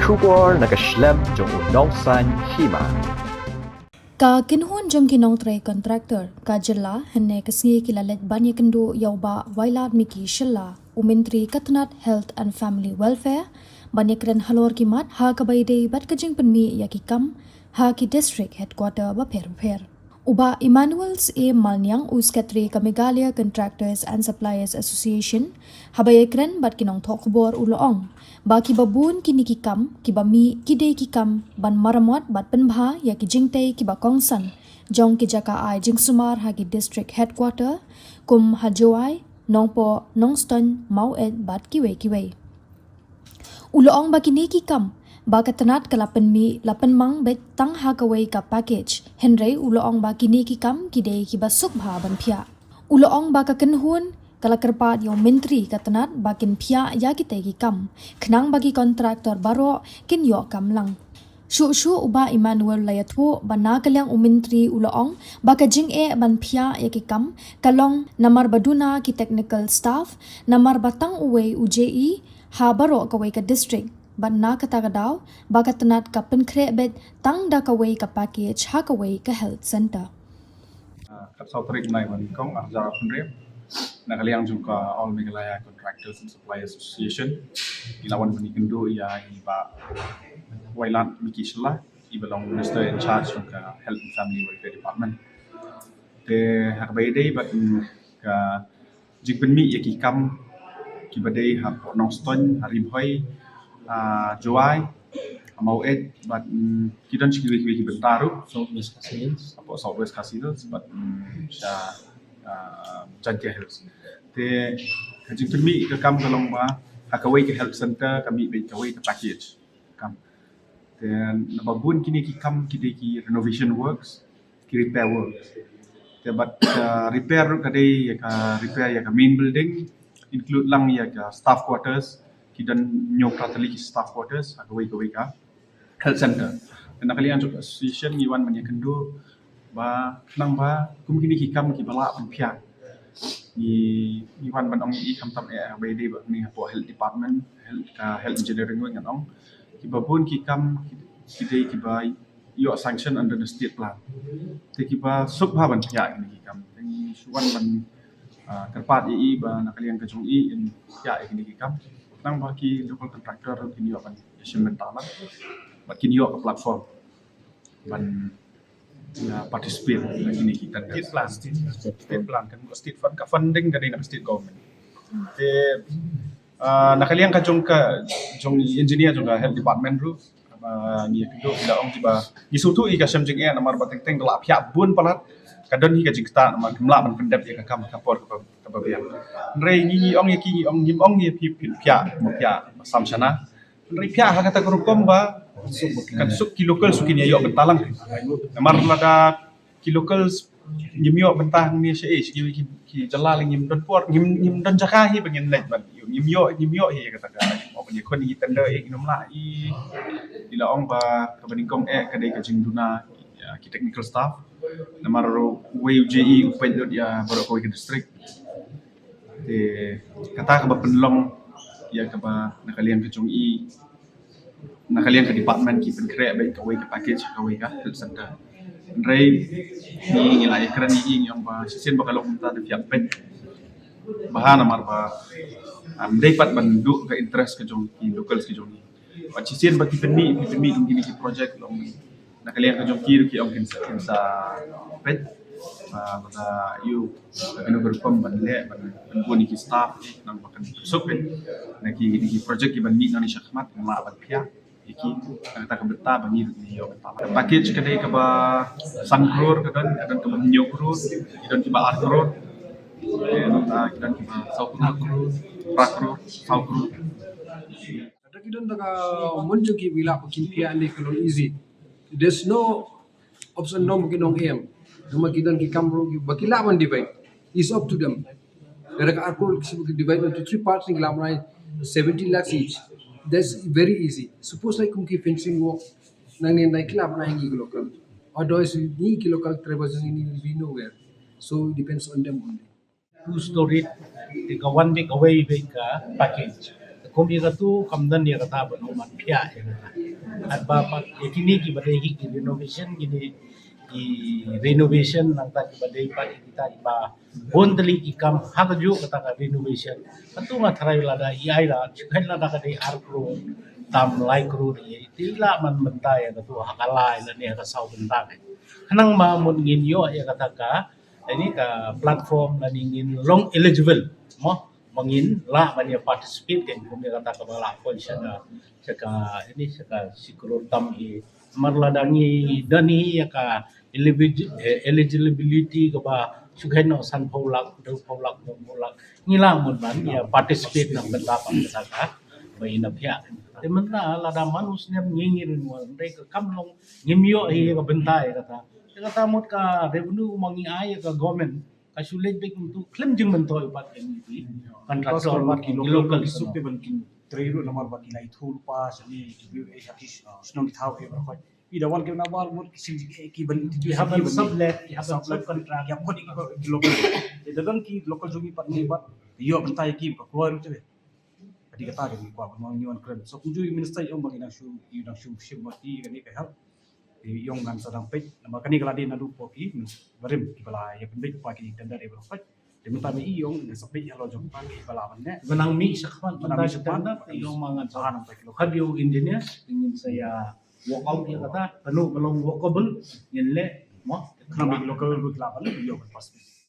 Shubor nakaslem jong unongsan hima. Ka kinhun jong kinong tray contractor ka jela henne kasngi kilalet banya kendo yauba wailad miki shilla umentri katnat health and family welfare banya kren halor kimat ha kabaide bat kajing penmi yakikam ha ki district headquarter ba per uba Emmanuel's A Malnyang uskatri ka Meghalaya Contractors and Suppliers Association habay kren bat kinong thokbor uloong baki babun kini kikam kibami kide kikam ban maramot bat penbha ya ki jingtei kiba kongsan jong ki jaka ai jingsumar hagi district headquarter kum hajoai nongpo nongston mauet bat kiwe uloong bakini kikam baka tanat kalapan mi lapan mang bet tang hakaway ka package henry uloong bakini kikam kide kibasuk bha ban phia uloong baka kenhun kalakerpat yung menteri katanat bakin phia ya kite kikam khnang bagi kontraktor baro kin yo kam lang shu uba Emmanuel layatho bana kalyang umentri uloong baka jing e ban phia ya kikam kalong namar baduna ki technical staff namar batang uwe UJE ha baro kaway ka district banna katagadaw baka tanat ka penkre bet tang da kaway ka package ha kaway ka health center Kat Sautrik Nai Wan Kong Arjara Punrem Nakaliang juga All Meghalaya Contractors and Suppliers Association Ilawan Manikendu ia iba Wailan Miki Shilla Ibalong Minister in charge juga Health and Family Welfare Department De Hakbaide bat ka Jigbenmi yaki kam Kibadei hap Nongston Haribhoi Joai Mauet but kidan sikili bentaru Southwest Casinos. Apo Southwest Casinos but siya Jagya Health. Te kajing kami ke kam kalong ba hakaway ke health center kami be kaway ke package kam. Then nababun kini ki kam kide ki renovation works ki repair works. Te but repair kadai ya ka repair ya ka main building include lang ya ka staff quarters kidan nyok ratali ki staff quarters hakaway ka health center. Dan nakalian juga association iwan manya kendo ba nang ba kumkini hikam ki bala pia ni iwan ban ong i kam tam by day ba ni po health department health engineering ngan ong ki babun ki kam ki day ki ba yo sanction under the state plan te ki ba sub ha ban pia ni kam ni suwan ban terpat i ba nakalian kajong i in pia ni ki kam nang ba ki local contractor ki yo ban yashimentalan ba ki yo ka platform ban participate ini kita state plan kan state fund ka funding kadai nak state government te nakaliang ka jong engineer juga health department ru ni kido da ong tiba isutu i ka samjing e namar bateng teng la phya bun palat kadon hi ka jingta namar kemla ban pendap ya ka kam kapor ka babian rei ni ong ki ong nim ong ni phya mo phya samsana rei phya ha kata grukom ba kan suk ki local sukin yo bentalang namar lada ki local nyimyo bentang ni se ki jalal nyim don por nyim don jakahi bangin net ban nyimyo hi kata ka mo ni kon ni tender e nom la i dila ong ba ka baningkong kadai ka jingduna ki technical staff namar WUJE upen ya baru ko ke district de kata ka ba penlong ya ka ba nakalian ke jong i nakalian ke department ki penkre baik kawai ke package kawai ka health center rei ni ngilai kran ni yang ba sisen bakal minta de fiak pet bahana mar ba dapat bandu ke interest ke jong ki local ki jong ba sisen ba ki penmi ini ki project long nakalian ke jong ki ong kinsa pet pada you kena berpom banle ban ki staff nang bakan besok nak ki project ki ban mi nang syakmat ma ban pia iki kata ka beta bani ni yo beta package kadai ka ba sangkrur kadon ka ba nyo krur kadon ki ba arkrur kadon ki ba saukrur rakrur saukrur ada kidon daga monjo ki bila pakin pia ande kalon easy there's no option no mungkin dong em nama kidon ki kamro ki bakila man divide is up to them daga arkrur ki divide into three parts ni lamrai 70 lakhs each. That's very easy. Suppose like kumki fencing work nang nai club na hingi local. Otherwise ni local travelers ni will be nowhere. So it depends on them only. 2 story, take a 1 week away package. The Kum ika tu kamdan dia kata ban umat pia ya kata. At bapak kini ki badai ki renovation gini ki renovation nang ta ki badai pa kita iba bondli ki kam hagju kata ka renovation. Katu nga tharai lada iai la chukhen lada ka dei arkro tam lai kru ni tila man mentai ya katu hakalai la ni ka sau bentang. Hanang ma mun ngin yo ya kata ka ini ka platform na ngin long eligible mo mangin la banyak participate kan kami kata ke bala pun saka ini saka sikur tam i marladangi dani ya ka eligibility ke ba sughen no san paulak ngilang mun ban ya participate nang benda pa saka bai na pya temenna la da manus ne ngingir mo ndai ka kamlong ngimyo hi ka benta ya kata mut ka revenue mangi ai ka government kasulit big untuk claim jeng mentoy upat yang itu kontraktor Baki local isuk te bankin trairu namar baki lai thul pa sani review e hati snong thau e ba khoi ida wan ke na bal mur kisim ki ban you have a sublet you have a subcontract subcontract ya khodi ki local te dagan ki local jogi pat ni bat yo bantai ki ka keluar tu be adi kata ke ko ma ni wan kren so kunju minister yang bagi nang shu mati kan ni ka help yung ngan sadang pej nama kani kala din adu poki barim ki bala ya pembej pa ki tender e ba khoi te minta me yung sapi halo jong pa ki bala man ne benang mi sakman Benang mi tanda sakman, tanda yung mga sahanam pa ki local radio engineers ingin saya walk out dia kata penuh belum walkable ngin le mo kami local bu kala ban yo pas